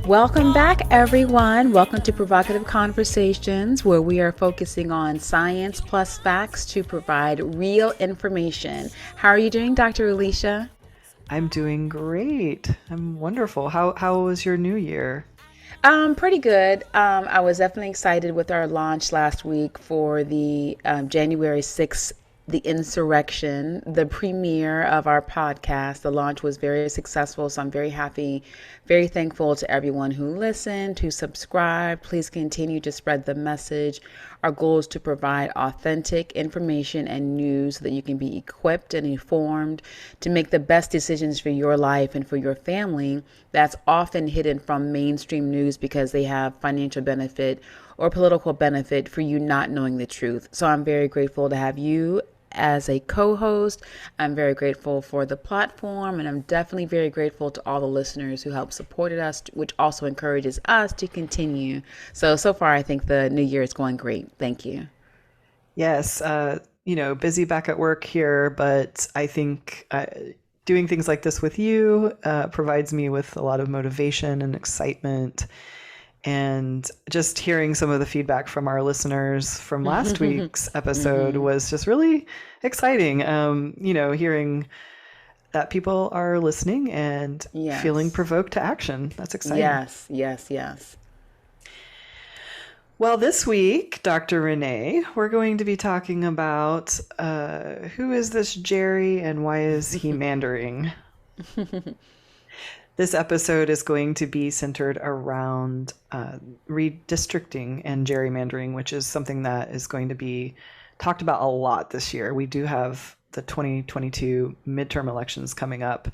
Welcome back, everyone. Welcome to Provocative Conversations, where we are focusing on science plus facts to provide real information. How are you doing, Dr. Olysha? I'm doing great. I'm wonderful. How was your new year? Pretty good. I was definitely excited with our launch last week for the January 6th, the insurrection, the premiere of our podcast. The launch was very successful, so I'm very happy, very thankful to everyone who listened, who subscribed. Please continue to spread the message. Our goal is to provide authentic information and news so that you can be equipped and informed to make the best decisions for your life and for your family. That's often hidden from mainstream news because they have financial benefit or political benefit for you not knowing the truth. So I'm very grateful to have you as a co-host. I'm very grateful for the platform, and I'm definitely very grateful to all the listeners who help supported us, which also encourages us to continue. So far, I think the new year is going great. Thank you. Yes, busy back at work here, but I think doing things like this with you provides me with a lot of motivation and excitement. And just hearing some of the feedback from our listeners from last week's episode was just really exciting. Hearing that people are listening and feeling provoked to action. That's exciting. Yes. Well, this week, Dr. Renee, we're going to be talking about who is this Jerry and why is he mandering? This episode is going to be centered around redistricting and gerrymandering, which is something that is going to be talked about a lot this year. We do have the 2022 midterm elections coming up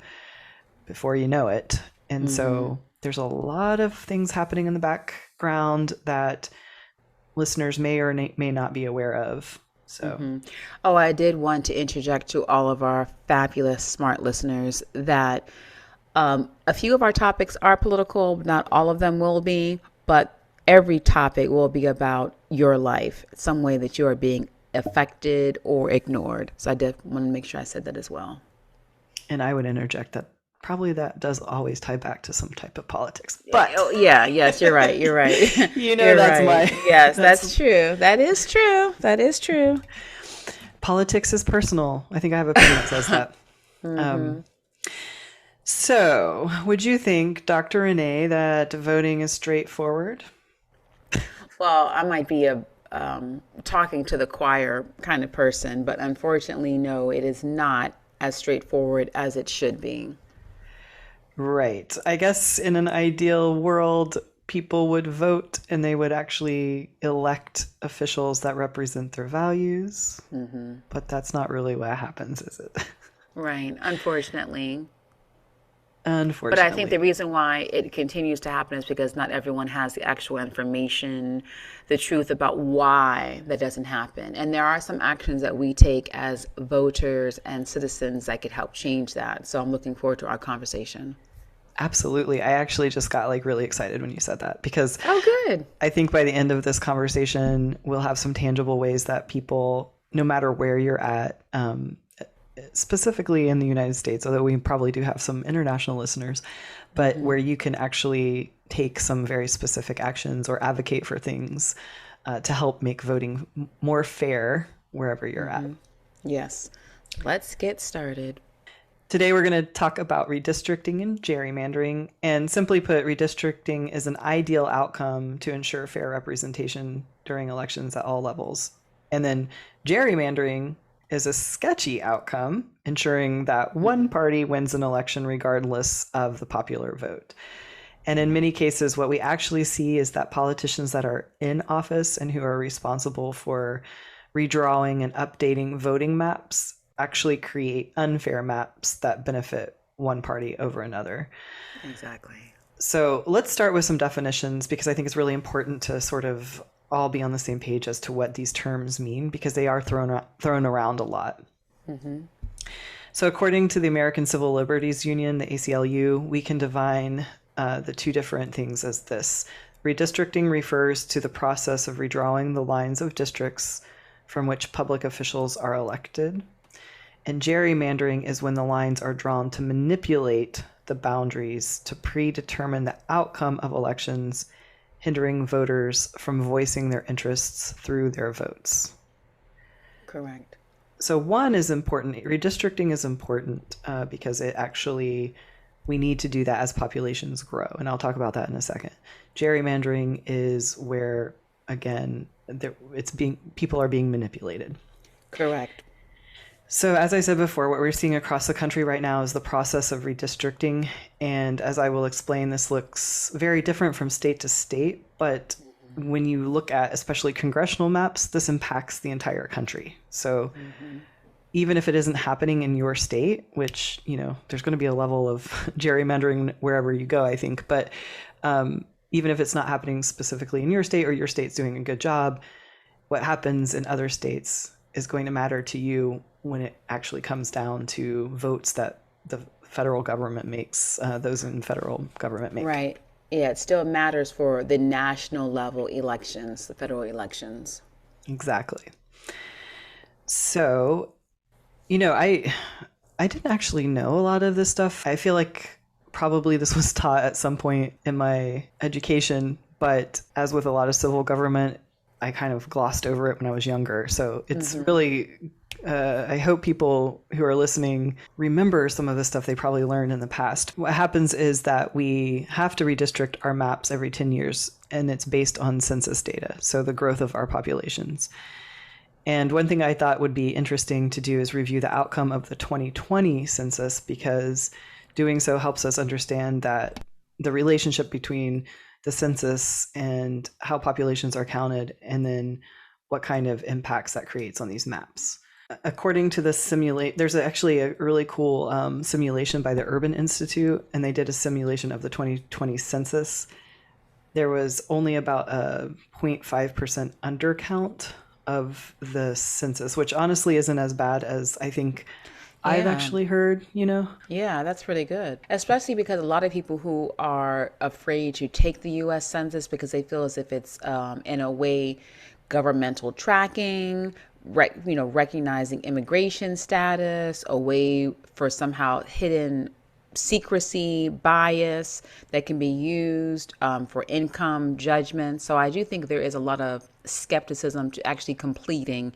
before you know it. And so there's a lot of things happening in the background that listeners may or may not be aware of. So, Oh, I did want to interject to all of our fabulous, smart listeners that a few of our topics are political, not all of them will be, but every topic will be about your life, some way that you are being affected or ignored. So I did want to make sure I said that as well. And I would interject that probably that does always tie back to some type of politics. But yes, you're right. You're right. That's right. Yes, that's true. That is true. Politics is personal. I think I have a pen that says that. So, would you think, Dr. Renee, that voting is straightforward? Well, I might be a talking to the choir kind of person, but unfortunately, no, it is not as straightforward as it should be. Right. I guess in an ideal world, people would vote and they would actually elect officials that represent their values. But that's not really what happens, is it? Right. Unfortunately. Unfortunately. But I think the reason why it continues to happen is because not everyone has the actual information, the truth about why that doesn't happen. And there are some actions that we take as voters and citizens that could help change that. So I'm looking forward to our conversation. Absolutely. I actually just got really excited when you said that because good. I think by the end of this conversation, we'll have some tangible ways that people, no matter where you're at, specifically in the United States, although we probably do have some international listeners, but where you can actually take some very specific actions or advocate for things to help make voting more fair wherever you're at. Yes. Let's get started. Today, we're going to talk about redistricting and gerrymandering. And simply put, redistricting is an ideal outcome to ensure fair representation during elections at all levels. And then gerrymandering is a sketchy outcome, ensuring that one party wins an election regardless of the popular vote. And in many cases, what we actually see is that politicians that are in office and who are responsible for redrawing and updating voting maps actually create unfair maps that benefit one party over another. Exactly. So let's start with some definitions because I think it's really important to sort of all be on the same page as to what these terms mean because they are thrown around a lot. So according to the American Civil Liberties Union, the ACLU, we can define the two different things as this. Redistricting refers to the process of redrawing the lines of districts from which public officials are elected. And gerrymandering is when the lines are drawn to manipulate the boundaries to predetermine the outcome of elections, hindering voters from voicing their interests through their votes. Correct. So one is important. Redistricting is important because it actually, we need to do that as populations grow. And I'll talk about that in a second. Gerrymandering is where, again, people are being manipulated. Correct. So as I said before, what we're seeing across the country right now is the process of redistricting. And as I will explain, this looks very different from state to state. But when you look at especially congressional maps, this impacts the entire country. So even if it isn't happening in your state, which, there's going to be a level of gerrymandering wherever you go, I think. But even if it's not happening specifically in your state or your state's doing a good job, what happens in other states is going to matter to you when it actually comes down to votes that the federal government makes, those in federal government make. Right. Yeah, it still matters for the national level elections, the federal elections. Exactly. So, I didn't actually know a lot of this stuff. I feel like probably this was taught at some point in my education, but as with a lot of civil government, I kind of glossed over it when I was younger. So it's really, I hope people who are listening remember some of the stuff they probably learned in the past. What happens is that we have to redistrict our maps every 10 years, and it's based on census data, so the growth of our populations. And one thing I thought would be interesting to do is review the outcome of the 2020 census, because doing so helps us understand that the relationship between the census and how populations are counted, and then what kind of impacts that creates on these maps. According to the there's actually a really cool simulation by the Urban Institute, and they did a simulation of the 2020 census. There was only about a 0.5% undercount of the census, which honestly isn't as bad as I think I've actually heard, Yeah, that's pretty good. Especially because a lot of people who are afraid to take the U.S. Census because they feel as if it's, in a way, governmental tracking, recognizing immigration status, a way for somehow hidden secrecy bias that can be used for income judgment. So I do think there is a lot of skepticism to actually completing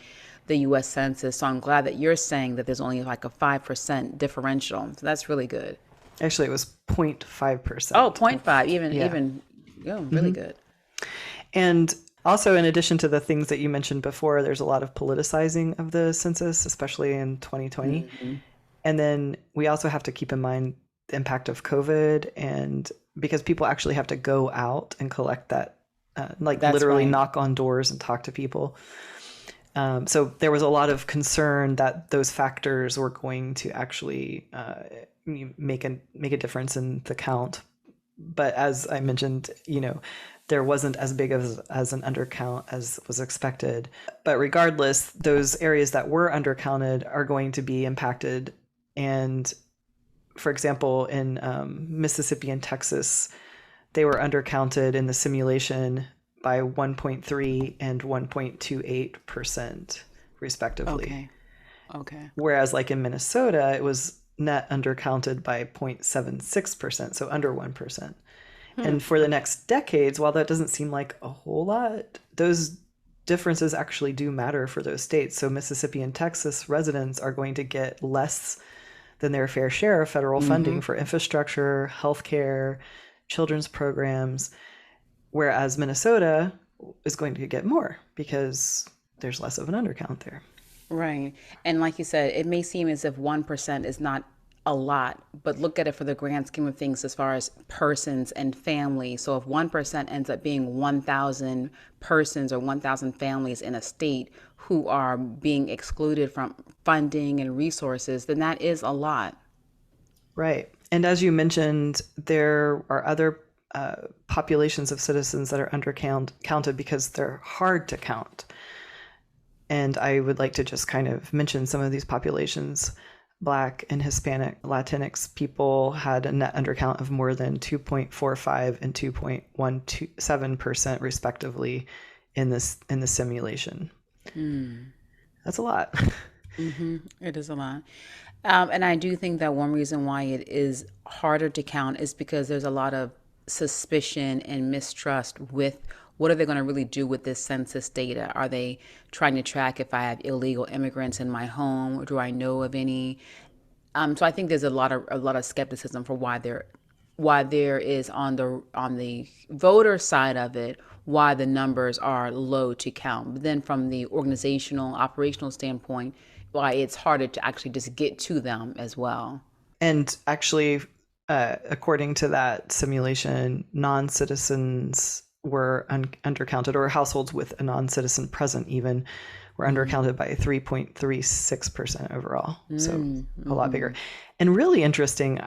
the U.S. Census. So I'm glad that you're saying that there's only like a 5% differential. So that's really good. Actually, it was 0.5%. Oh, 0.5, even really good. And also, in addition to the things that you mentioned before, there's a lot of politicizing of the census, especially in 2020. And then we also have to keep in mind the impact of COVID, and because people actually have to go out and collect that, literally knock on doors and talk to people. So there was a lot of concern that those factors were going to actually make a difference in the count. But as I mentioned, there wasn't as big as an undercount as was expected. But regardless, those areas that were undercounted are going to be impacted. And for example, in Mississippi and Texas, they were undercounted in the simulation by 1.3 and 1.28% respectively. Okay. Whereas like in Minnesota, it was net undercounted by 0.76%, so under 1%. And for the next decades, while that doesn't seem like a whole lot, those differences actually do matter for those states. So Mississippi and Texas residents are going to get less than their fair share of federal funding for infrastructure, healthcare, children's programs, whereas Minnesota is going to get more because there's less of an undercount there. Right. And like you said, it may seem as if 1% is not a lot, but look at it for the grand scheme of things as far as persons and families. So if 1% ends up being 1,000 persons or 1,000 families in a state who are being excluded from funding and resources, then that is a lot. Right. And as you mentioned, there are other populations of citizens that are undercounted because they're hard to count. And I would like to just kind of mention some of these populations. Black and Hispanic Latinx people had a net undercount of more than 2.45 and 2.17% respectively in the simulation. That's a lot. It is a lot. And I do think that one reason why it is harder to count is because there's a lot of suspicion and mistrust with what are they going to really do with this census data? Are they trying to track if I have illegal immigrants in my home, or do I know of any? So I think there's a lot of skepticism for why there is on the voter side of it, why the numbers are low to count. But then from the organizational operational standpoint, why it's harder to actually just get to them as well. And actually, according to that simulation, non-citizens were undercounted, or households with a non-citizen present even were undercounted by 3.36% overall. So a lot bigger. And really interesting,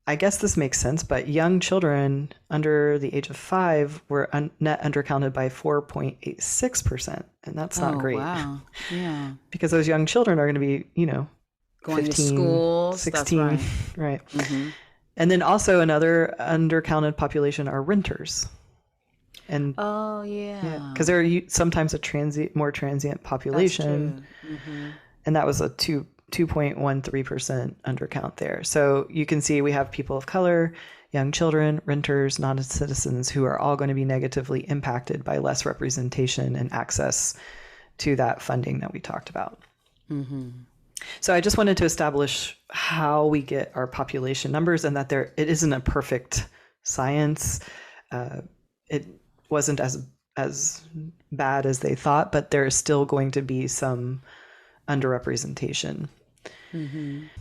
I guess this makes sense, but young children under the age of 5 were net undercounted by 4.86%. And that's not great. Wow. Yeah. Because those young children are going to be, Going 15, to schools. 16, That's right. right. And then also another undercounted population are renters. And Oh, yeah. because they're sometimes more transient population. That's true. And that was a 2.13% undercount there. So you can see we have people of color, young children, renters, non-citizens who are all going to be negatively impacted by less representation and access to that funding that we talked about. So I just wanted to establish how we get our population numbers, and that it isn't a perfect science. It wasn't as bad as they thought, but there is still going to be some underrepresentation.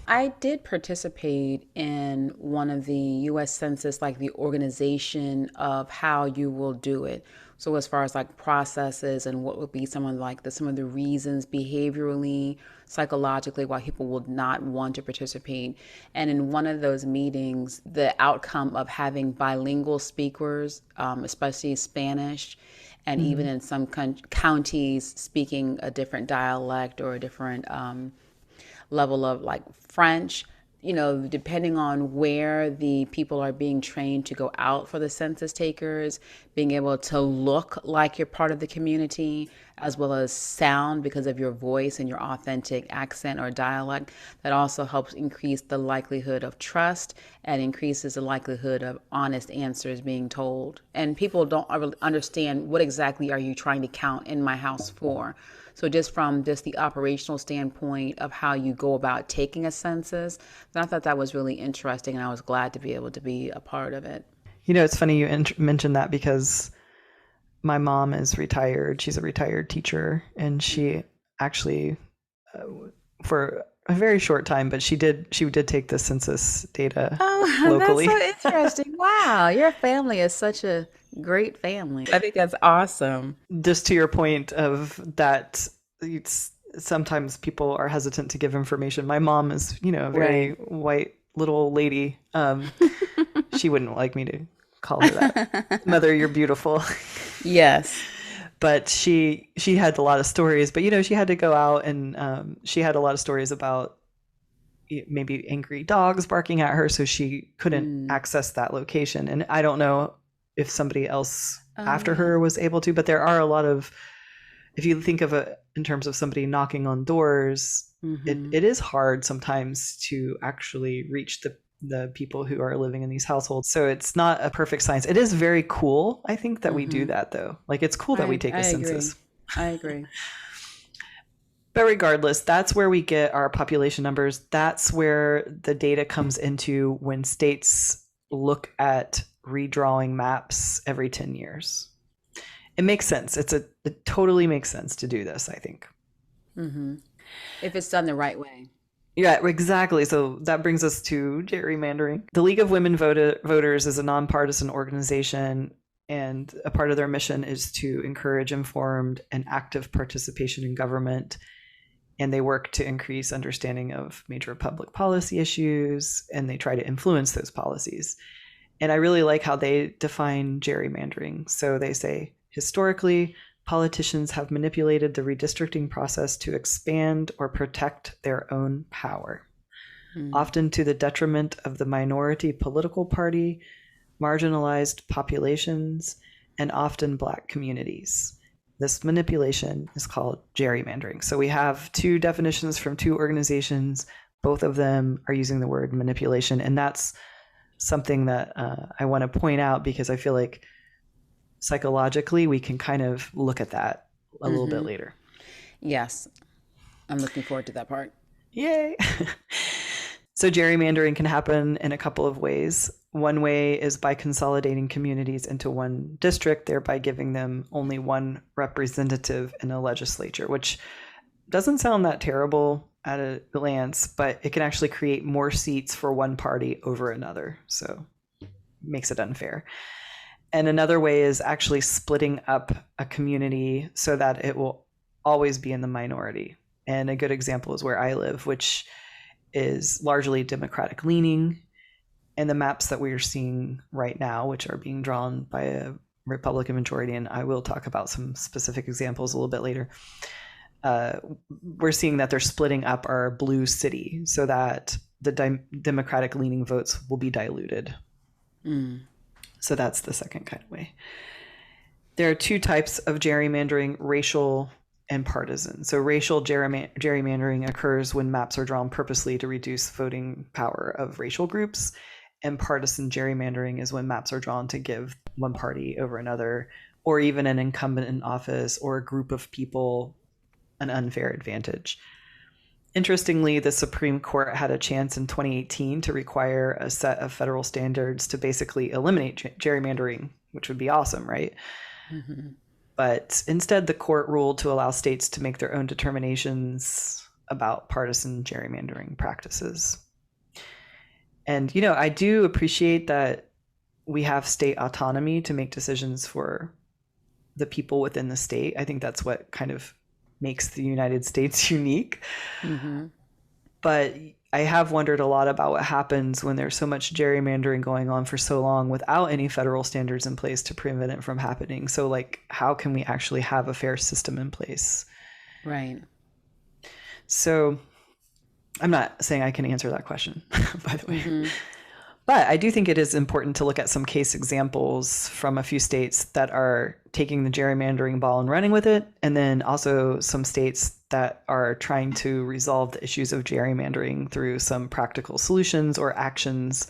I did participate in one of the U.S. Census, like the organization of how you will do it. So as far as like processes and what would be some of the reasons behaviorally, psychologically why people would not want to participate. And in one of those meetings, the outcome of having bilingual speakers, especially Spanish, and even in some counties speaking a different dialect or a different level of like French, depending on where the people are being trained to go out for the census takers, being able to look like you're part of the community, as well as sound because of your voice and your authentic accent or dialect, that also helps increase the likelihood of trust and increases the likelihood of honest answers being told. And people don't really understand what exactly are you trying to count in my house for. So just from the operational standpoint of how you go about taking a census, I thought that was really interesting, and I was glad to be able to be a part of it. It's funny you mentioned that, because my mom is retired. She's a retired teacher, and she actually, for a very short time, but she did take the census data locally. That's so interesting. Wow, your family is such a great family. I think that's awesome. Just to your point of that, sometimes people are hesitant to give information. My mom is, a very white little lady. She wouldn't like me to call her that. Mother, you're beautiful. Yes. But she had a lot of stories. But, she had to go out, and she had a lot of stories about maybe angry dogs barking at her, so she couldn't access that location. And I don't know if somebody else after her was able to, but there are a lot of, if you think of it in terms of somebody knocking on doors, it is hard sometimes to actually reach the people who are living in these households. So it's not a perfect science. It is very cool, I think, that we do that, though. Like, it's cool that we take a census. I agree. But regardless, that's where we get our population numbers. That's where the data comes into when states look at redrawing maps every 10 years. It makes sense. It totally makes sense to do this, I think. If it's done the right way. Yeah, exactly. So that brings us to gerrymandering. The League of Women Voters is a nonpartisan organization, and a part of their mission is to encourage informed and active participation in government. And they work to increase understanding of major public policy issues, and they try to influence those policies. And I really like how they define gerrymandering. So they say, historically, politicians have manipulated the redistricting process to expand or protect their own power, often to the detriment of the minority political party, marginalized populations, and often Black communities. This manipulation is called gerrymandering. So we have two definitions from two organizations. Both of them are using the word manipulation. And that's something that I want to point out because I feel like psychologically we can kind of look at that a little bit later. Yes. I'm looking forward to that part. Yay. So gerrymandering can happen in a couple of ways. One way is by consolidating communities into one district, thereby giving them only one representative in a legislature, which doesn't sound that terrible at a glance, but it can actually create more seats for one party over another. So it makes it unfair. And another way is actually splitting up a community so that it will always be in the minority. And a good example is where I live, which is largely Democratic leaning. And the maps that we are seeing right now, which are being drawn by a Republican majority, and I will talk about some specific examples a little bit later, we're seeing that they're splitting up our blue city so that the Democratic leaning votes will be diluted. So that's the second kind of way. There are two types of gerrymandering, racial and partisan. So racial gerrymandering occurs when maps are drawn purposely to reduce voting power of racial groups. And partisan gerrymandering is when maps are drawn to give one party over another, or even an incumbent in office or a group of people an unfair advantage. Interestingly, the Supreme Court had a chance in 2018 to require a set of federal standards to basically eliminate gerrymandering, which would be awesome, right? But instead, the court ruled to allow states to make their own determinations about partisan gerrymandering practices. And, you know, I do appreciate that we have state autonomy to make decisions for the people within the state. I think that's what kind of makes the United States unique. But I have wondered a lot about what happens when there's so much gerrymandering going on for so long without any federal standards in place to prevent it from happening. So, like, how can we actually have a fair system in place? Right. So I'm not saying I can answer that question, by the way. But I do think it is important to look at some case examples from a few states that are taking the gerrymandering ball and running with it, and then also some states that are trying to resolve the issues of gerrymandering through some practical solutions or actions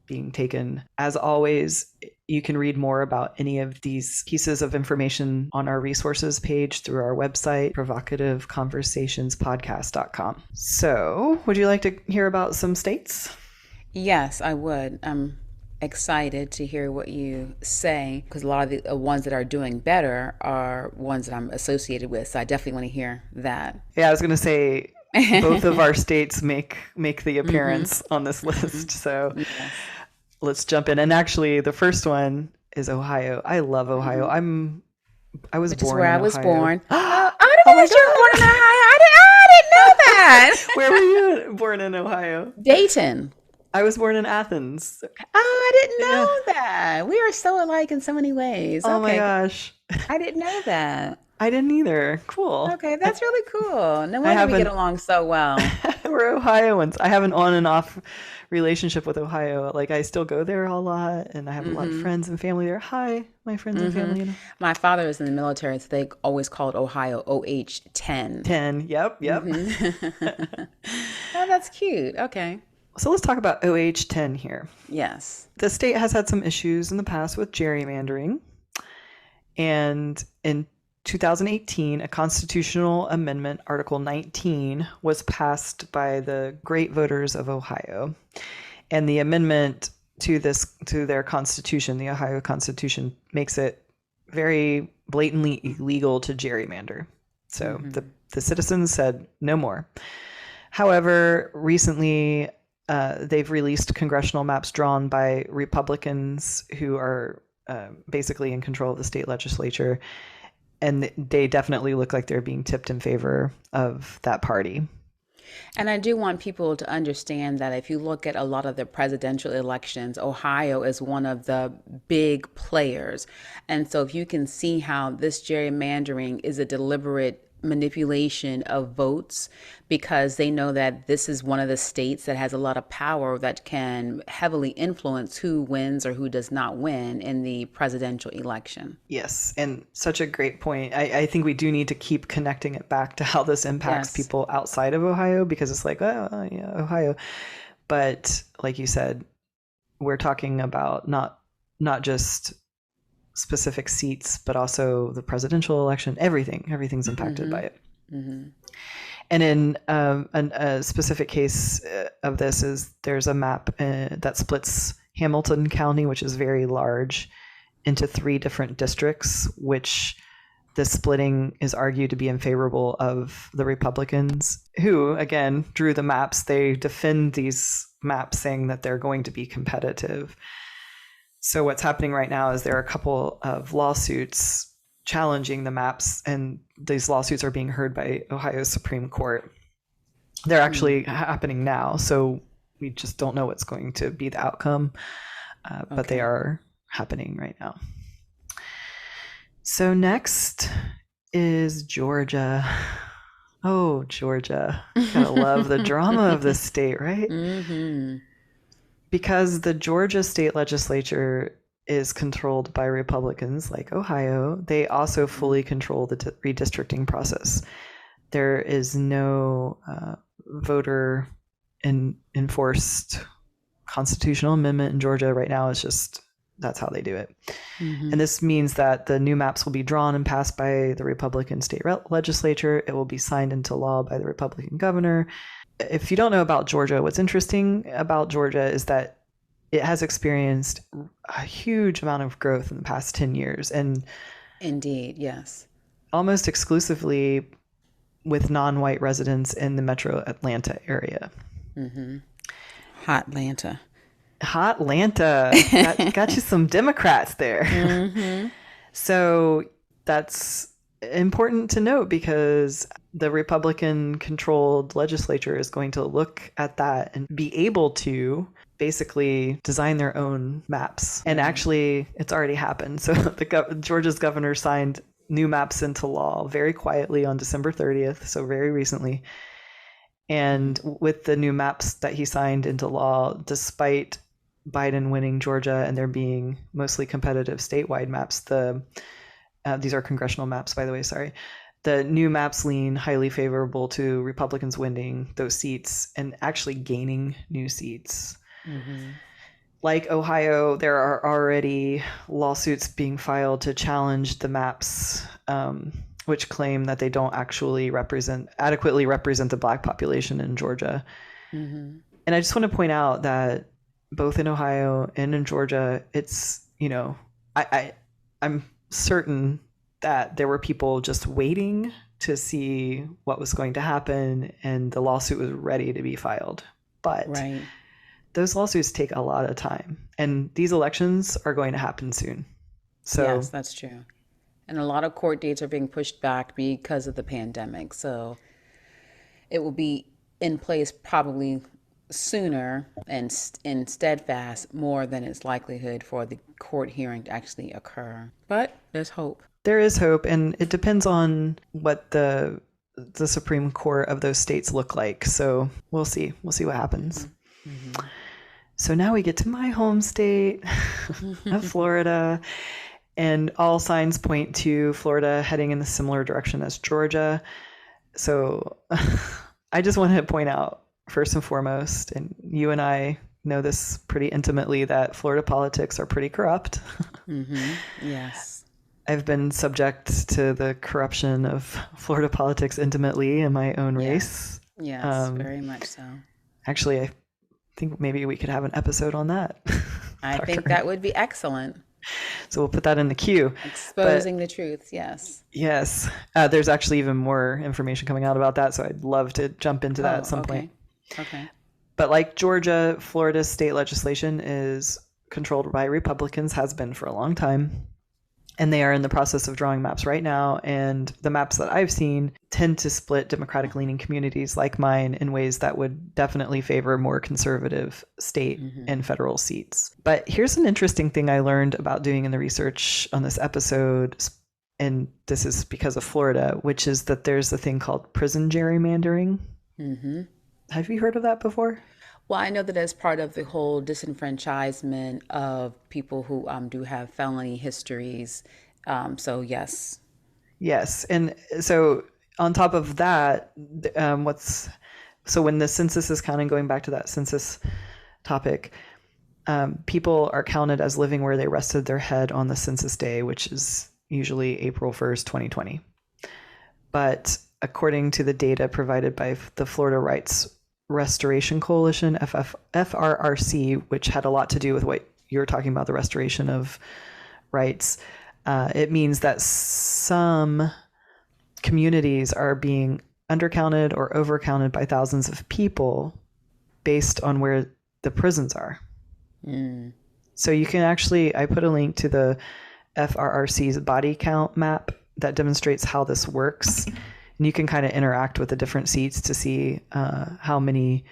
being taken. As always, you can read more about any of these pieces of information on our resources page through our website, provocativeconversationspodcast.com. So, would you like to hear about some states? Yes, I would. I'm excited to hear what you say because a lot of the ones that are doing better are ones that I'm associated with. So I definitely want to hear that. Yeah, I was going to say both of our states make the appearance on this list. So let's jump in. And actually, the first one is Ohio. I love Ohio. I was born in Ohio. I was born. Oh, you were born in Ohio. I didn't know that. Where were you born in Ohio? Dayton. I was born in Athens. Oh, I didn't know that. We are so alike in so many ways. Oh my gosh. I didn't know that. I didn't either. Cool. Okay, that's really cool. No wonder we get along so well. We're Ohioans. I have an on and off relationship with Ohio. Like, I still go there a lot, and I have a lot of friends and family there. Hi, my friends and family. You know. My father was in the military, so they always called Ohio OH-10. 10. Yep. Oh, that's cute. Okay. So let's talk about OH-10 here. Yes. The state has had some issues in the past with gerrymandering. And in 2018, a constitutional amendment, Article 19, was passed by the great voters of Ohio. And the amendment to their constitution, the Ohio Constitution, makes it very blatantly illegal to gerrymander. So the citizens said no more. However, recently, they've released congressional maps drawn by Republicans who are basically in control of the state legislature. And they definitely look like they're being tipped in favor of that party. And I do want people to understand that if you look at a lot of the presidential elections, Ohio is one of the big players. And so if you can see how this gerrymandering is a deliberate manipulation of votes because they know that this is one of the states that has a lot of power that can heavily influence who wins or who does not win in the presidential election. Yes, and such a great point. I think we do need to keep connecting it back to how this impacts people outside of Ohio, because it's like, oh, yeah, Ohio. But like you said, we're talking about not just specific seats, but also the presidential election. Everything's impacted by it. And in a specific case of this is there's a map that splits Hamilton County, which is very large, into 3 different districts, which the splitting is argued to be unfavorable of the Republicans, who, again, drew the maps. They defend these maps saying that they're going to be competitive. So what's happening right now is there are a couple of lawsuits challenging the maps, and these lawsuits are being heard by Ohio's Supreme Court. They're actually happening now, so we just don't know what's going to be the outcome, but they are happening right now. So next is Georgia. Oh, Georgia. Gotta love the drama of this state, right? Because the Georgia state legislature is controlled by Republicans like Ohio, they also fully control the redistricting process. There is no voter enforced constitutional amendment in Georgia right now. It's just, that's how they do it. And this means that the new maps will be drawn and passed by the Republican state legislature. It will be signed into law by the Republican governor. If you don't know about Georgia, what's interesting about Georgia is that it has experienced a huge amount of growth in the past 10 years. And indeed, yes. Almost exclusively with non-white residents in the metro Atlanta area. Hot Atlanta. Got you some Democrats there. So that's important to note, because the Republican-controlled legislature is going to look at that and be able to basically design their own maps. And actually, it's already happened. So Georgia's governor signed new maps into law very quietly on December 30th, so very recently. And with the new maps that he signed into law, despite Biden winning Georgia and there being mostly competitive statewide maps, these are congressional maps, by the way, sorry. The new maps lean highly favorable to Republicans winning those seats and actually gaining new seats. Like Ohio, there are already lawsuits being filed to challenge the maps, which claim that they don't actually adequately represent the Black population in Georgia. And I just want to point out that both in Ohio and in Georgia, it's, I'm certain that there were people just waiting to see what was going to happen, and the lawsuit was ready to be filed. But those lawsuits take a lot of time, and these elections are going to happen soon. So yes, that's true. And a lot of court dates are being pushed back because of the pandemic. So it will be in place probably sooner and steadfast more than its likelihood for the court hearing to actually occur. But there's hope. There is hope, and it depends on what the Supreme Court of those states look like. So we'll see. We'll see what happens. So now we get to my home state of Florida, and all signs point to Florida heading in a similar direction as Georgia. So I just want to point out, first and foremost, and you and I know this pretty intimately, that Florida politics are pretty corrupt. Yes. I've been subject to the corruption of Florida politics intimately in my own race. Yes, very much so. Actually, I think maybe we could have an episode on that. I think that would be excellent. So we'll put that in the queue. Exposing the truth, yes. Yes. There's actually even more information coming out about that, so I'd love to jump into that at some point. Okay. But like Georgia, Florida's state legislation is controlled by Republicans, has been for a long time. And they are in the process of drawing maps right now. And the maps that I've seen tend to split Democratic-leaning communities like mine in ways that would definitely favor more conservative state and federal seats. But here's an interesting thing I learned about doing in the research on this episode, and this is because of Florida, which is that there's a thing called prison gerrymandering. Mm-hmm. Have you heard of that before? Well, I know that as part of the whole disenfranchisement of people who do have felony histories. So yes. Yes. And so on top of that, so when the census is counting, going back to that census topic, people are counted as living where they rested their head on the census day, which is usually April 1st, 2020. But according to the data provided by the Florida Rights Restoration Coalition, FRRC, which had a lot to do with what you were talking about, the restoration of rights, it means that some communities are being undercounted or overcounted by thousands of people based on where the prisons are. Mm. So you can actually, I put a link to the FRRC's body count map that demonstrates how this works. And you can kind of interact with the different seats to see how many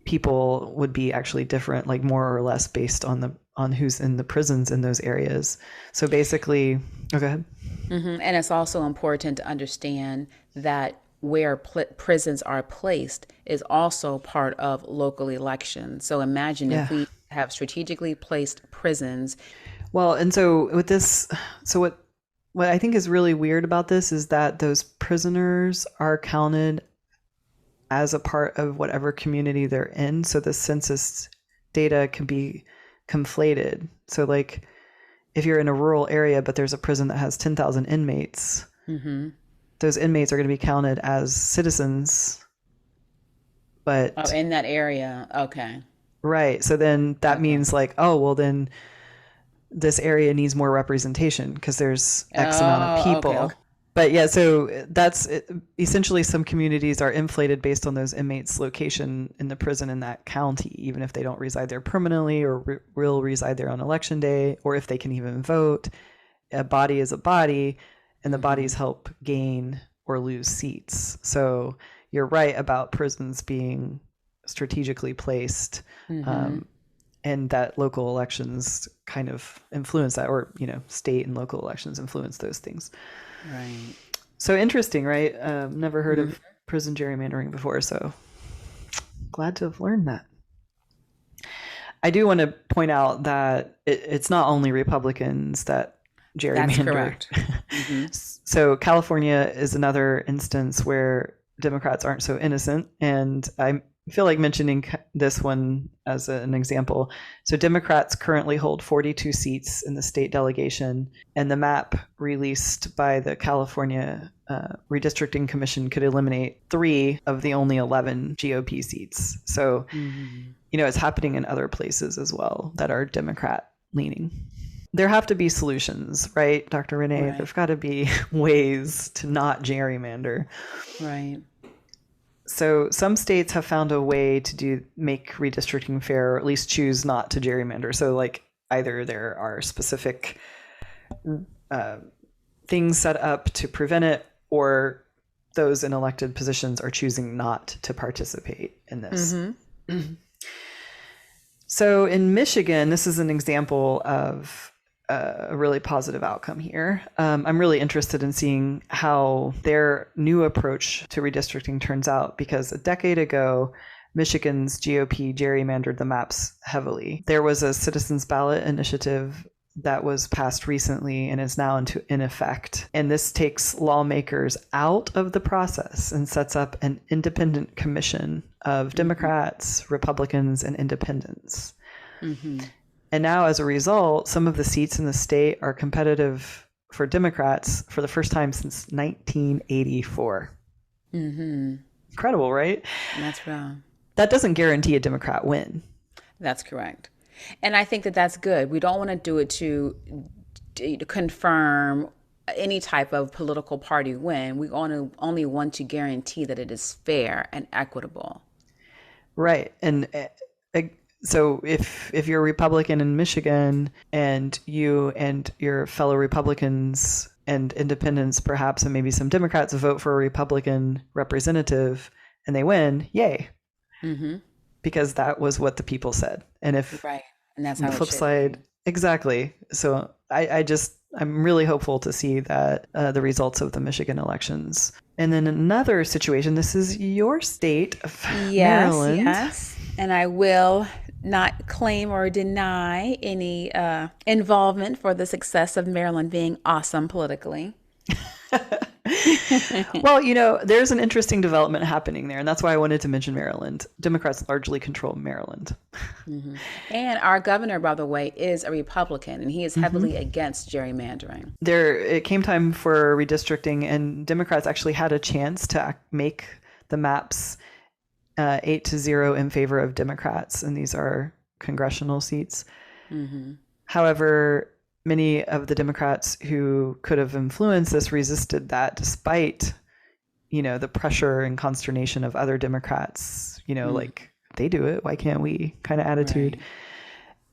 people would be actually different, like more or less based on who's in the prisons in those areas. So basically, go ahead. Mm-hmm. And it's also important to understand that where prisons are placed is also part of local elections. So imagine if we have strategically placed prisons. Well, and so with this, so what I think is really weird about this is that those prisoners are counted as a part of whatever community they're in. So the census data can be conflated. So like if you're in a rural area, but there's a prison that has 10,000 inmates, Mm-hmm. those inmates are going to be counted as citizens. But in that area. Okay. right. So then that means like, oh, well then this area needs more representation because there's X amount of people. Okay. But yeah, so that's it. Essentially some communities are inflated based on those inmates' location in the prison in that county, even if they don't reside there permanently or will reside there on election day, or if they can even vote. A body is a body, and the bodies help gain or lose seats. So you're right about prisons being strategically placed, and that local elections kind of influence that, or state and local elections influence those things. Right. So interesting, right? Never heard of prison gerrymandering before, so glad to have learned that. I do want to point out that it's not only Republicans that gerrymander. That's correct. So California is another instance where Democrats aren't so innocent, and I feel like mentioning this one as an example. So Democrats currently hold 42 seats in the state delegation, and the map released by the California Redistricting Commission could eliminate 3 of the only 11 GOP seats. So, it's happening in other places as well that are Democrat leaning. There have to be solutions, right, Dr. Renee? Right. There've got to be ways to not gerrymander. Right. So some states have found a way to make redistricting fair, or at least choose not to gerrymander. So like either there are specific things set up to prevent it, or those in elected positions are choosing not to participate in this. So in Michigan, this is an example of a really positive outcome here. I'm really interested in seeing how their new approach to redistricting turns out, because a decade ago, Michigan's GOP gerrymandered the maps heavily. There was a citizens ballot initiative that was passed recently and is now in effect. And this takes lawmakers out of the process and sets up an independent commission of Democrats, Republicans, and independents. And now, as a result, some of the seats in the state are competitive for Democrats for the first time since 1984. Incredible, right? That's wrong. That doesn't guarantee a Democrat win. That's correct. And I think that that's good. We don't want to do it to confirm any type of political party win. We only want to guarantee that it is fair and equitable. Right. And so if you're a Republican in Michigan and you and your fellow Republicans and independents, perhaps, and maybe some Democrats vote for a Republican representative and they win, yay. Because that was what the people said. And if right, and that's on how the flip side, exactly. So I I'm really hopeful to see that the results of the Michigan elections. And then another situation, this is your state of Yes, Maryland. yes. And I will not claim or deny any involvement for the success of Maryland being awesome politically. Well, there's an interesting development happening there, and that's why I wanted to mention Maryland. Democrats largely control Maryland. And our governor, by the way, is a Republican, and he is heavily against gerrymandering. It came time for redistricting, and Democrats actually had a chance to make the maps 8-0 in favor of Democrats, and these are congressional seats. However, many of the Democrats who could have influenced this resisted that, despite the pressure and consternation of other Democrats, like, they do it, why can't we kind of attitude. Right.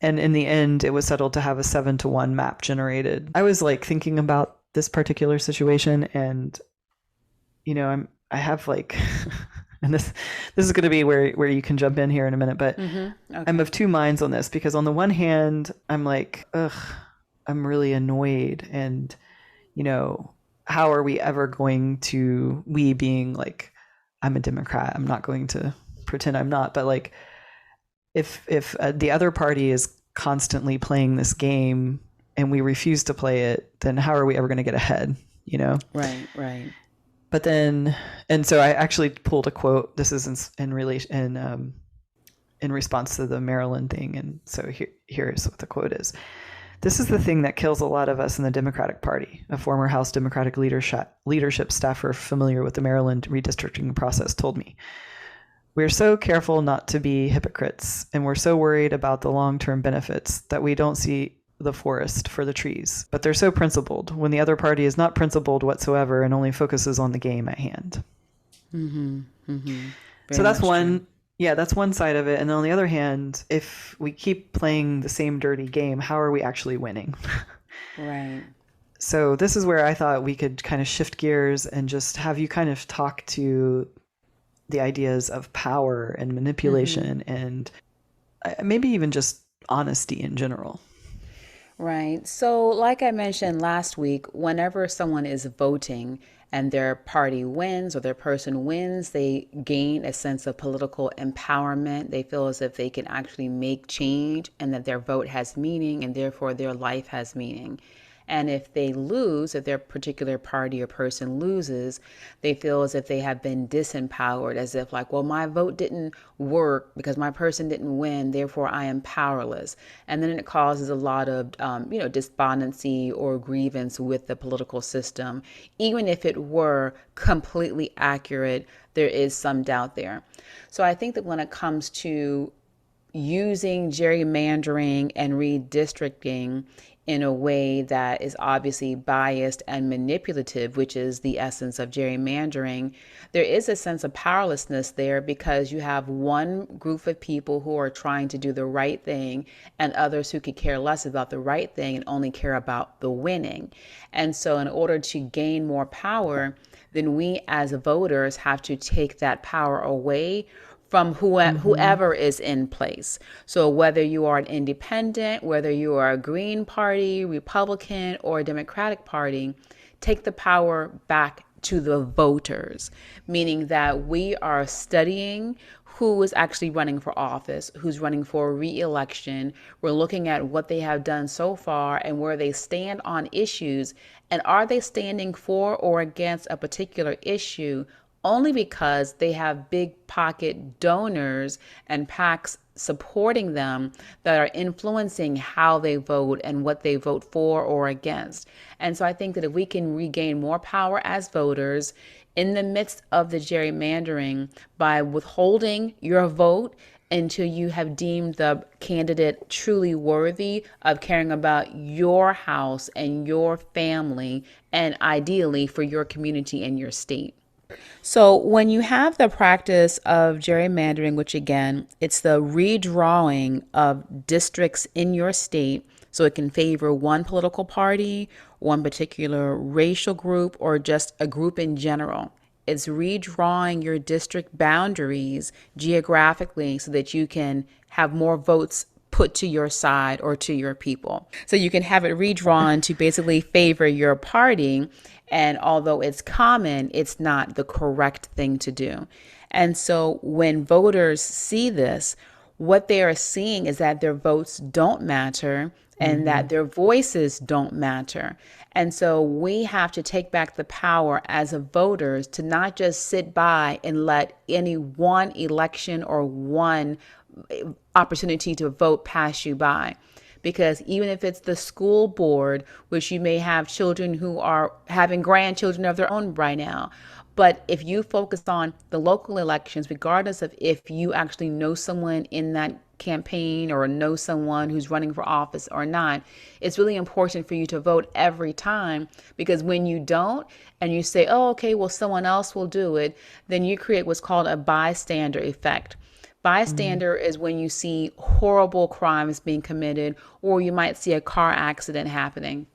And in the end, it was settled to have a 7-1 map generated. I was like thinking about this particular situation, and I have like and this is going to be where you can jump in here in a minute, but okay. I'm of two minds on this, because on the one hand, I'm like, I'm really annoyed, and how are we ever going to, we being like, I'm a Democrat, I'm not going to pretend I'm not, but like, if the other party is constantly playing this game and we refuse to play it, then how are we ever going to get ahead? Right. But then, and so I actually pulled a quote. This is in relation in response to the Maryland thing, and so here's what the quote is. This is the thing that kills a lot of us in the Democratic Party. A former House Democratic leadership staffer familiar with the Maryland redistricting process told me. We're so careful not to be hypocrites, and we're so worried about the long-term benefits that we don't see the forest for the trees. But they're so principled when the other party is not principled whatsoever and only focuses on the game at hand. So that's one. True. Yeah, that's one side of it. And then on the other hand, if we keep playing the same dirty game, how are we actually winning? Right. So this is where I thought we could kind of shift gears and just have you kind of talk to the ideas of power and manipulation and maybe even just honesty in general. Right. So like I mentioned last week, whenever someone is voting and their party wins or their person wins, they gain a sense of political empowerment. They feel as if they can actually make change and that their vote has meaning and therefore their life has meaning. And if they lose, if their particular party or person loses, they feel as if they have been disempowered, as if like, well, my vote didn't work because my person didn't win, therefore I am powerless. And then it causes a lot of, despondency or grievance with the political system. Even if it were completely accurate, there is some doubt there. So I think that when it comes to using gerrymandering and redistricting in a way that is obviously biased and manipulative, which is the essence of gerrymandering, there is a sense of powerlessness there because you have one group of people who are trying to do the right thing and others who could care less about the right thing and only care about the winning. And so in order to gain more power, then we as voters have to take that power away from whoever is in place. So whether you are an independent, whether you are a Green Party, Republican, or Democratic Party, take the power back to the voters, meaning that we are studying who is actually running for office, who's running for re-election. We're looking at what they have done so far and where they stand on issues, and are they standing for or against a particular issue only because they have big pocket donors and PACs supporting them that are influencing how they vote and what they vote for or against. And so I think that if we can regain more power as voters in the midst of the gerrymandering by withholding your vote until you have deemed the candidate truly worthy of caring about your house and your family, and ideally for your community and your state. So when you have the practice of gerrymandering, which again, it's the redrawing of districts in your state so it can favor one political party, one particular racial group, or just a group in general. It's redrawing your district boundaries geographically so that you can have more votes put to your side or to your people. So you can have it redrawn to basically favor your party. And although it's common, it's not the correct thing to do. And so when voters see this, what they are seeing is that their votes don't matter and that their voices don't matter. And so we have to take back the power as a voters to not just sit by and let any one election or one opportunity to vote pass you by. Because even if it's the school board, which you may have children who are having grandchildren of their own right now, but if you focus on the local elections, regardless of if you actually know someone in that campaign or know someone who's running for office or not, it's really important for you to vote every time, because when you don't and you say, oh, okay, well, someone else will do it, then you create what's called a bystander effect. Bystander is when you see horrible crimes being committed, or you might see a car accident happening.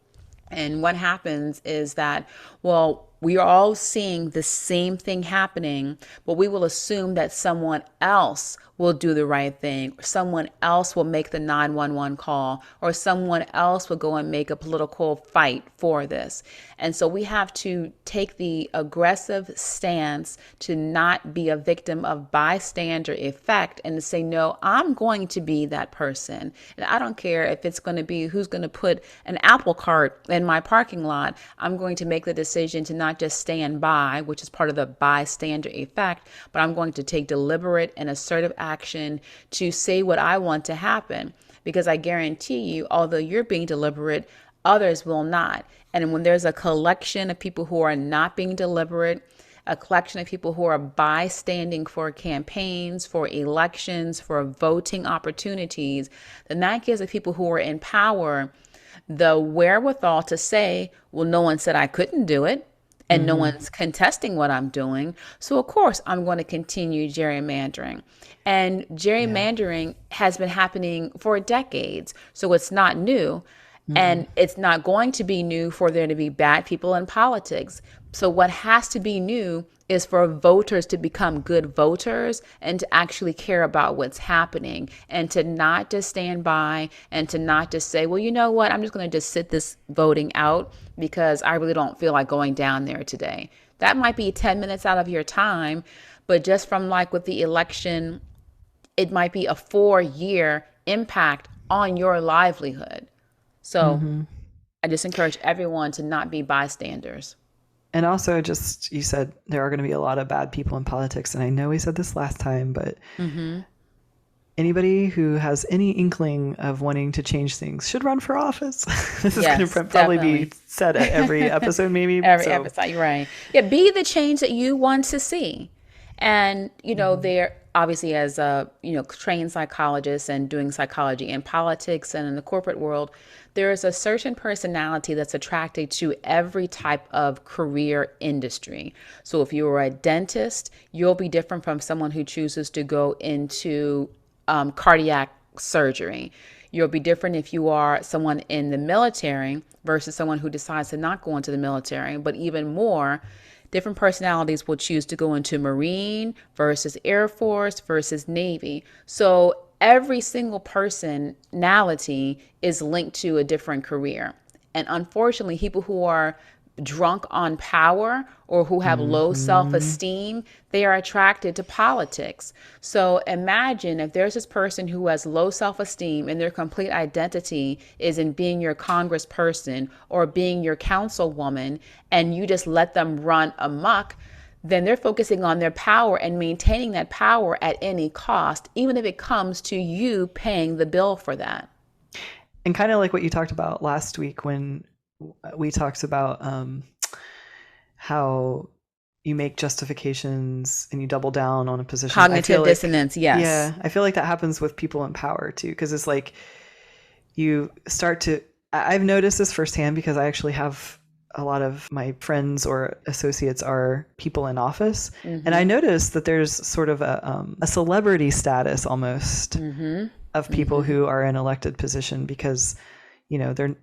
And what happens is that, well, we are all seeing the same thing happening, but we will assume that someone else will do the right thing, or someone else will make the 911 call, or someone else will go and make a political fight for this. And so we have to take the aggressive stance to not be a victim of bystander effect and to say, no, I'm going to be that person. And I don't care if it's going to be who's going to put an apple cart in my parking lot. I'm going to make the decision to not just stand by, which is part of the bystander effect, but I'm going to take deliberate and assertive action to say what I want to happen. Because I guarantee you, although you're being deliberate, others will not. And when there's a collection of people who are not being deliberate, a collection of people who are bystanding for campaigns, for elections, for voting opportunities, then that gives the people who are in power the wherewithal to say, well, no one said I couldn't do it, and no one's contesting what I'm doing. So of course I'm going to continue gerrymandering. And gerrymandering has been happening for decades. So it's not new. And it's not going to be new for there to be bad people in politics. So what has to be new is for voters to become good voters and to actually care about what's happening and to not just stand by and to not just say, well, you know what, I'm just going to just sit this voting out because I really don't feel like going down there today. That might be 10 minutes out of your time, but just from like with the election, it might be a 4-year impact on your livelihood. So I just encourage everyone to not be bystanders. And also, just you said there are going to be a lot of bad people in politics. And I know we said this last time, but anybody who has any inkling of wanting to change things should run for office. This is going to probably be said at every episode, maybe. Every episode, you're right. Yeah, be the change that you want to see. And, you know, they're obviously as a, trained psychologist and doing psychology in politics and in the corporate world, there is a certain personality that's attracted to every type of career industry. So if you're a dentist, you'll be different from someone who chooses to go into cardiac surgery. You'll be different if you are someone in the military versus someone who decides to not go into the military. But even more, different personalities will choose to go into Marine versus Air Force versus Navy. So every single personality is linked to a different career. And unfortunately, people who are drunk on power or who have low self-esteem, they are attracted to politics. So imagine if there's this person who has low self-esteem and their complete identity is in being your congressperson or being your councilwoman, and you just let them run amok, then they're focusing on their power and maintaining that power at any cost, even if it comes to you paying the bill for that. And kind of like what you talked about last week when we talked about how you make justifications and you double down on a position. Cognitive dissonance, yes. Yeah, I feel like that happens with people in power too, because it's like you start to, I've noticed this firsthand because I actually have a lot of my friends or associates are people in office. And I noticed that there's sort of a celebrity status almost of people who are in elected position because, their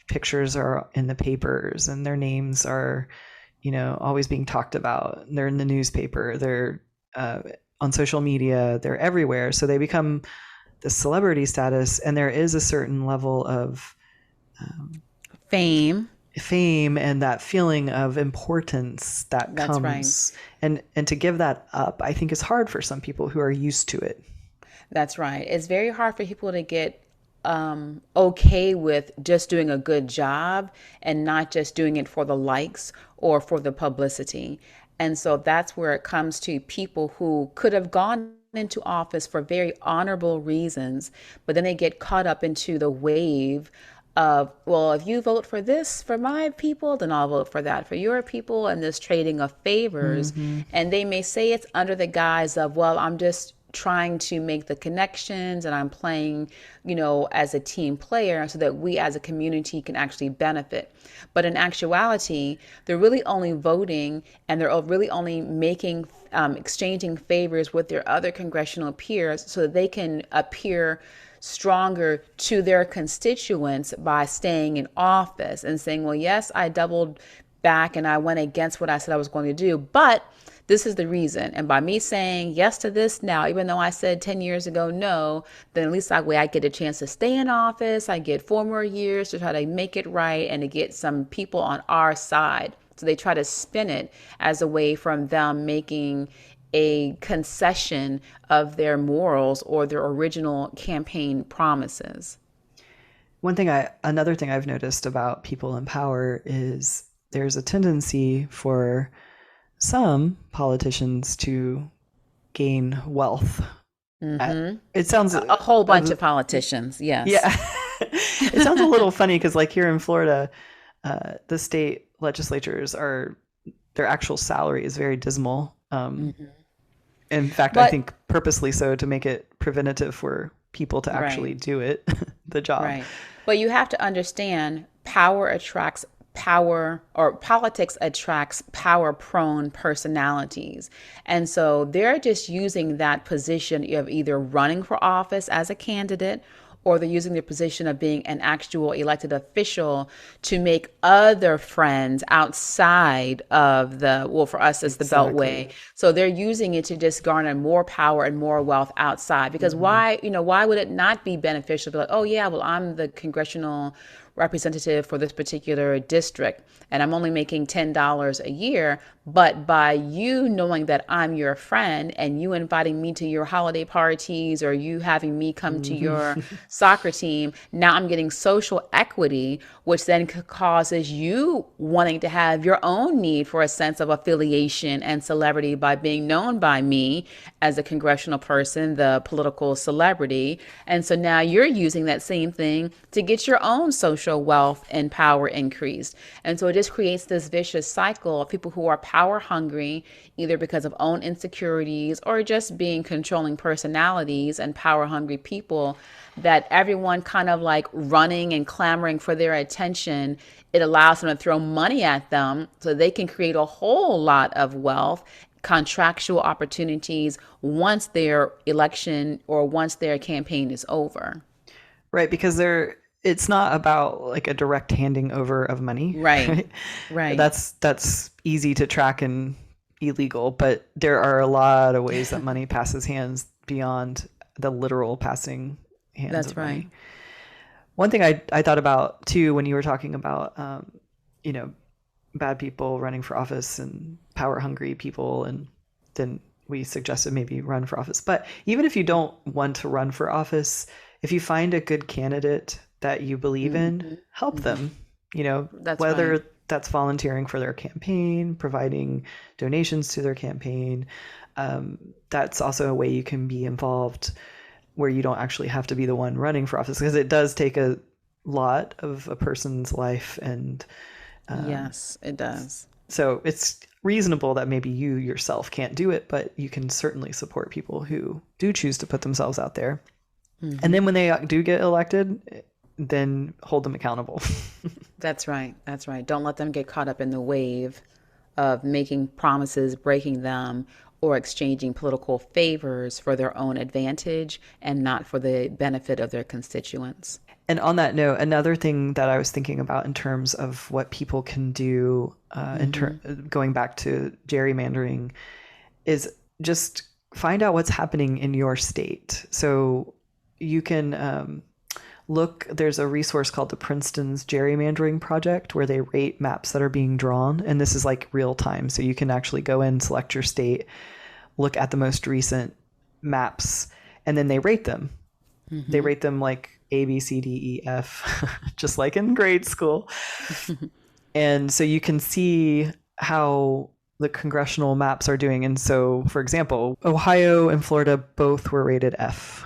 pictures are in the papers and their names are, always being talked about. They're in the newspaper, they're on social media, they're everywhere. So they become the celebrity status, and there is a certain level of Fame. And that feeling of importance that That's right. comes, and to give that up, I think is hard for some people who are used to it. That's right. It's very hard for people to get okay with just doing a good job and not just doing it for the likes or for the publicity. And so that's where it comes to people who could have gone into office for very honorable reasons, but then they get caught up into the wave of, well, if you vote for this for my people, then I'll vote for that for your people, and this trading of favors. Mm-hmm. And they may say it's under the guise of, well, I'm just trying to make the connections and I'm playing, as a team player so that we as a community can actually benefit. But in actuality, they're really only voting and they're really only making, exchanging favors with their other congressional peers so that they can appear stronger to their constituents by staying in office and saying, well, yes, I doubled back and I went against what I said I was going to do, but this is the reason. And by me saying yes to this now, even though I said 10 years ago no, then at least that way I get a chance to stay in office. I get 4 more years to try to make it right and to get some people on our side. So they try to spin it as a way from them making a concession of their morals or their original campaign promises. Another thing I've noticed about people in power is there's a tendency for some politicians to gain wealth. Mm-hmm. It sounds a whole bunch of politicians. Yes. Yeah. It sounds a little funny because, like, here in Florida, the state legislatures their actual salary is very dismal. Mm-hmm. In fact, I think purposely so, to make it preventative for people to actually do it, the job. Right. But you have to understand, power attracts power, or politics attracts power-prone personalities. And so they're just using that position of either running for office as a candidate, or they're using their position of being an actual elected official to make other friends outside of for us, it's the Beltway. So they're using it to just garner more power and more wealth outside. Because why would it not be beneficial to be like, oh yeah, well, I'm the congressional representative for this particular district and I'm only making $10 a year, but by you knowing that I'm your friend and you inviting me to your holiday parties or you having me come to your soccer team, now I'm getting social equity, which then causes you wanting to have your own need for a sense of affiliation and celebrity by being known by me as a congressional person, the political celebrity. And so now you're using that same thing to get your own social wealth and power increased. And so it just creates this vicious cycle of people who are power hungry, either because of own insecurities or just being controlling personalities and power hungry people, that everyone kind of like running and clamoring for their attention. It allows them to throw money at them so they can create a whole lot of wealth, contractual opportunities once their election or once their campaign is over. Right, because it's not about like a direct handing over of money. Right. That's easy to track and illegal, but there are a lot of ways that money passes hands beyond the literal passing hands. That's right. Money. One thing I thought about too when you were talking about bad people running for office and power hungry people, and then we suggested maybe run for office. But even if you don't want to run for office, if you find a good candidate that you believe in, help them, that's whether right. That's volunteering for their campaign, providing donations to their campaign. That's also a way you can be involved where you don't actually have to be the one running for office, because it does take a lot of a person's life. And yes, it does. So it's reasonable that maybe you yourself can't do it, but you can certainly support people who do choose to put themselves out there. Mm-hmm. And then when they do get elected, then hold them accountable. That's right. Don't let them get caught up in the wave of making promises, breaking them, or exchanging political favors for their own advantage and not for the benefit of their constituents. And on that note, another thing that I was thinking about in terms of what people can do, going back to gerrymandering, is just find out what's happening in your state. So you can look, there's a resource called the Princeton's Gerrymandering Project where they rate maps that are being drawn. And this is like real time. So you can actually go in, select your state, look at the most recent maps, and then they rate them. They rate them like A, B, C, D, E, F, just like in grade school. And so you can see how the congressional maps are doing. And so, for example, Ohio and Florida both were rated F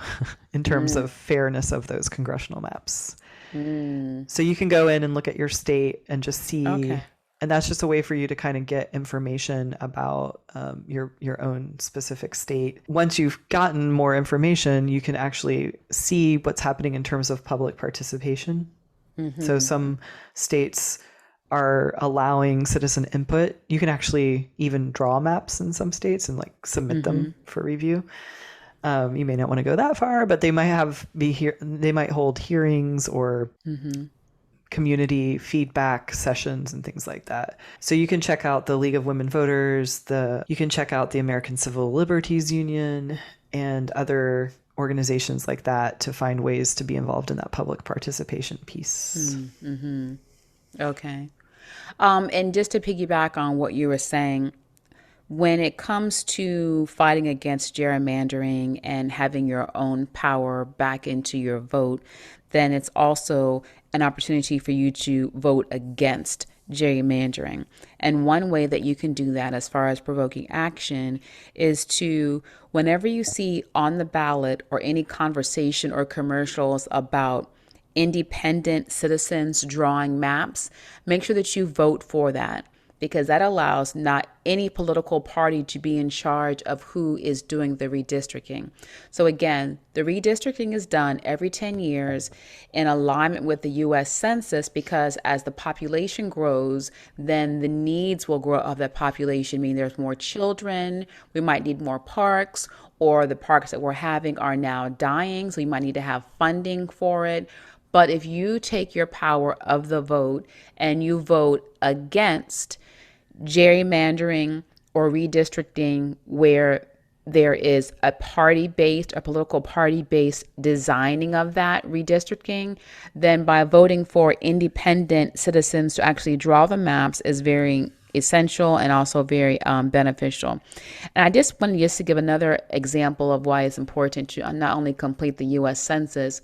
in terms of fairness of those congressional maps. So you can go in and look at your state and just see. Okay. And that's just a way for you to kind of get information about your own specific state. Once you've gotten more information, you can actually see what's happening in terms of public participation. So some states are allowing citizen input. You can actually even draw maps in some states and like submit them for review. You may not want to go that far, but they might they might hold hearings or community feedback sessions and things like that. So you can check out the League of Women Voters, you can check out the American Civil Liberties Union and other organizations like that to find ways to be involved in that public participation piece. Okay. And just to piggyback on what you were saying, when it comes to fighting against gerrymandering and having your own power back into your vote, then it's also an opportunity for you to vote against gerrymandering. And one way that you can do that as far as provoking action is to, whenever you see on the ballot or any conversation or commercials about independent citizens drawing maps, make sure that you vote for that, because that allows not any political party to be in charge of who is doing the redistricting. So again, the redistricting is done every 10 years in alignment with the U.S. Census, because as the population grows, then the needs will grow of that population, meaning there's more children, we might need more parks, or the parks that we're having are now dying, so you might need to have funding for it. But if you take your power of the vote and you vote against gerrymandering or redistricting where there is a political party-based designing of that redistricting, then by voting for independent citizens to actually draw the maps is very essential and also very beneficial. And I just wanted to give another example of why it's important to not only complete the U.S. Census,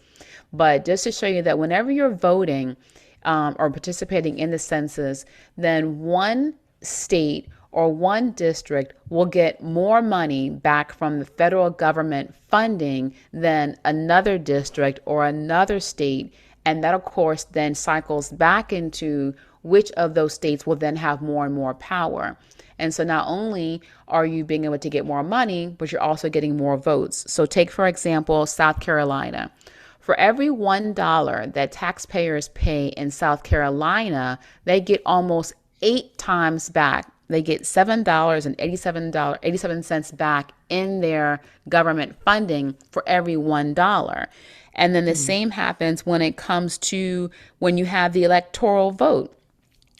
but just to show you that whenever you're voting or participating in the census, then one state or one district will get more money back from the federal government funding than another district or another state. And that, of course, then cycles back into which of those states will then have more and more power. And so not only are you being able to get more money, but you're also getting more votes. So take, for example, South Carolina. For every $1 that taxpayers pay in South Carolina, they get almost 8 times back. They get $7.87 back in their government funding for every $1. And then the same happens when it comes to when you have the electoral vote.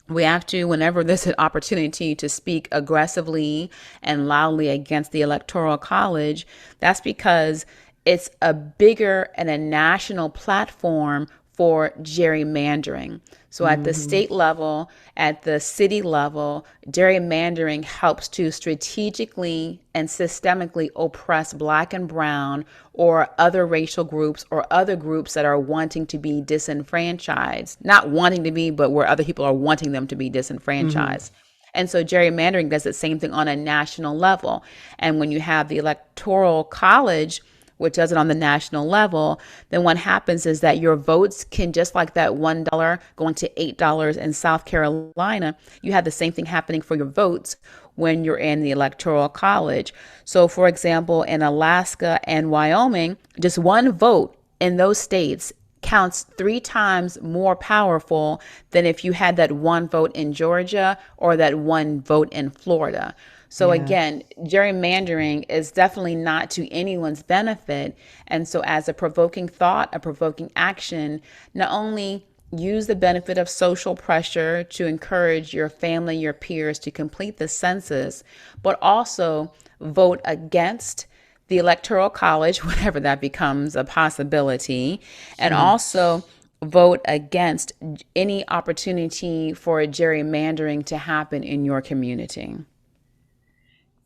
We have to, whenever there's an opportunity to speak aggressively and loudly against the Electoral College, that's because it's a bigger and a national platform for gerrymandering. So at the state level, at the city level, gerrymandering helps to strategically and systemically oppress Black and brown or other racial groups or other groups that are wanting to be disenfranchised. Not wanting to be, but where other people are wanting them to be disenfranchised. And so gerrymandering does the same thing on a national level. And when you have the Electoral College, which does it on the national level, then what happens is that your votes can, just like that $1 going to $8 in South Carolina, you have the same thing happening for your votes when you're in the Electoral College. So for example, in Alaska and Wyoming, just one vote in those states counts 3 times more powerful than if you had that one vote in Georgia or that one vote in Florida. So again, gerrymandering is definitely not to anyone's benefit. And so as a provoking thought, a provoking action, not only use the benefit of social pressure to encourage your family, your peers to complete the census, but also vote against the Electoral College, whenever that becomes a possibility, and also vote against any opportunity for gerrymandering to happen in your community.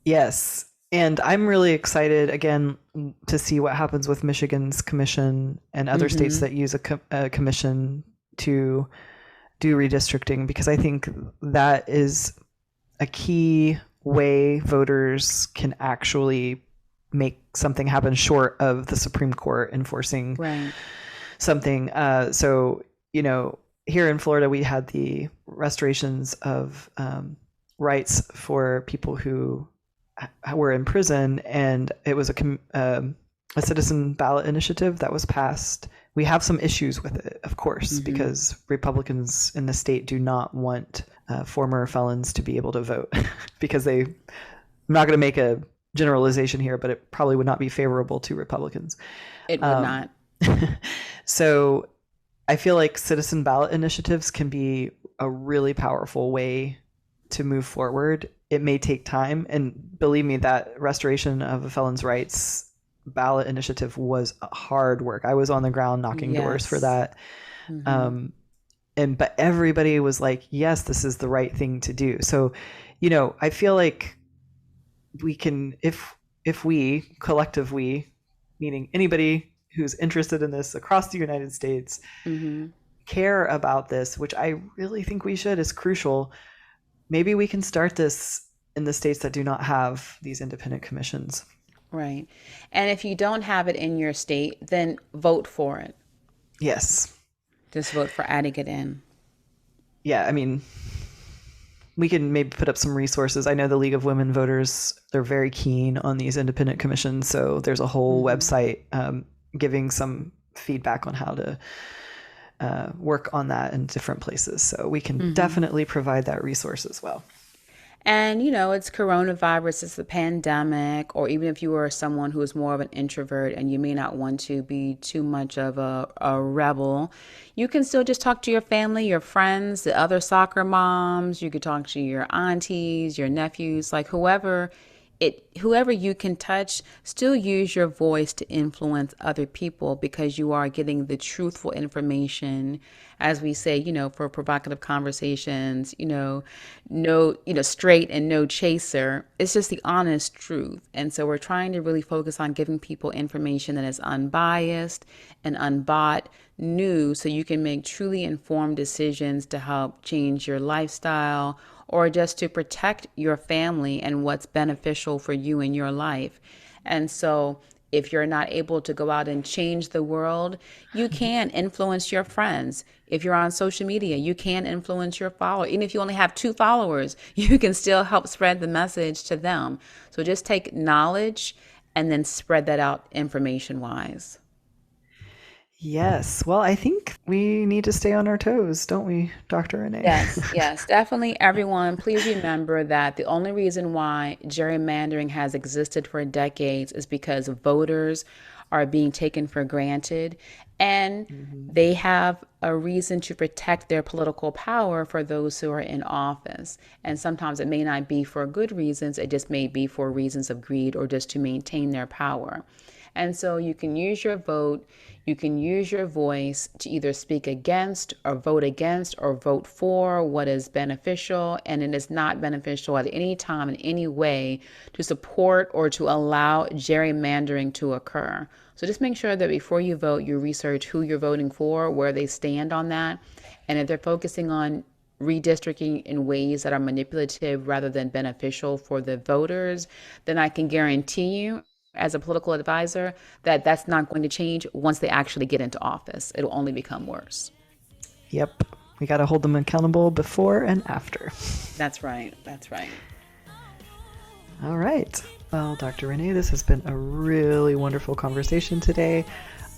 Yes. And I'm really excited, again, to see what happens with Michigan's commission and other states that use a commission to do redistricting, because I think that is a key way voters can actually make something happen short of the Supreme Court enforcing something. So, here in Florida, we had the restorations of rights for people who were in prison, and it was a citizen ballot initiative that was passed. We have some issues with it, of course, because Republicans in the state do not want former felons to be able to vote because I'm not going to make a generalization here, but it probably would not be favorable to Republicans. It would not. So I feel like citizen ballot initiatives can be a really powerful way to move forward. It may take time, and believe me, that restoration of a felon's rights ballot initiative was hard work. I was on the ground knocking doors for that. But everybody was like, yes, this is the right thing to do. So, I feel like we can, if we, collective we, meaning anybody who's interested in this across the United States, care about this, which I really think we should, is crucial. Maybe we can start this in the states that do not have these independent commissions. Right. And if you don't have it in your state, then vote for it. Yes. Just vote for adding it in. Yeah, I mean, we can maybe put up some resources. I know the League of Women Voters, they're very keen on these independent commissions. So there's a whole website giving some feedback on how to work on that in different places. So we can definitely provide that resource as well. And, it's coronavirus, it's the pandemic, or even if you are someone who is more of an introvert and you may not want to be too much of a rebel, you can still just talk to your family, your friends, the other soccer moms. You could talk to your aunties, your nephews, like whoever you can touch. Still use your voice to influence other people, because you are getting the truthful information, as we say, for provocative conversations, no, straight and no chaser. It's just the honest truth. And so we're trying to really focus on giving people information that is unbiased and unbought news, so you can make truly informed decisions to help change your lifestyle, or just to protect your family and what's beneficial for you in your life. And so if you're not able to go out and change the world, you can influence your friends. If you're on social media, you can influence your followers. Even if you only have 2 followers, you can still help spread the message to them. So just take knowledge and then spread that out information-wise. Yes. Well, I think we need to stay on our toes, don't we, Dr. Renee? Yes, definitely. Everyone, please remember that the only reason why gerrymandering has existed for decades is because voters are being taken for granted, and they have a reason to protect their political power for those who are in office. And sometimes it may not be for good reasons. It just may be for reasons of greed or just to maintain their power. And so you can use your vote, you can use your voice to either speak against or vote for what is beneficial, and it is not beneficial at any time in any way to support or to allow gerrymandering to occur. So just make sure that before you vote, you research who you're voting for, where they stand on that, and if they're focusing on redistricting in ways that are manipulative rather than beneficial for the voters, then I can guarantee you, as a political advisor, that that's not going to change once they actually get into office. It'll only become worse. Yep. We got to hold them accountable before and after. That's right. All right. Well, Dr. Renee, this has been a really wonderful conversation today.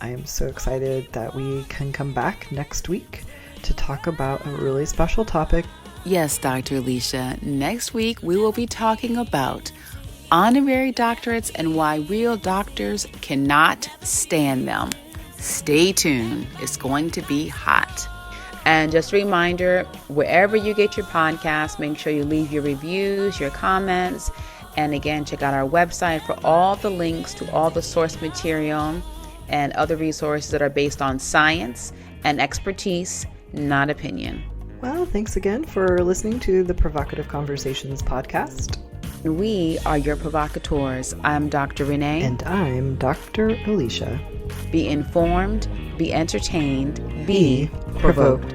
I am so excited that we can come back next week to talk about a really special topic. Yes, Dr. Olysha. Next week, we will be talking about honorary doctorates and why real doctors cannot stand them. Stay tuned. It's going to be hot. And just a reminder, wherever you get your podcast, make sure you leave your reviews, your comments, And again, check out our website for all the links to all the source material and other resources that are based on science and expertise, not opinion. Well, thanks again for listening to the Provocative Conversations podcast. We are your provocateurs. I'm Dr. Renee. And I'm Dr. Olysha. Be informed, be entertained, be provoked.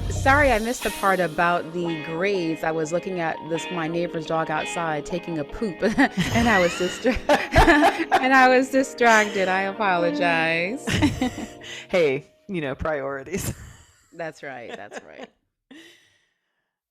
Sorry, I missed the part about the grades. I was looking at my neighbor's dog outside taking a poop, and I was distracted. I apologize. Hey, priorities. That's right.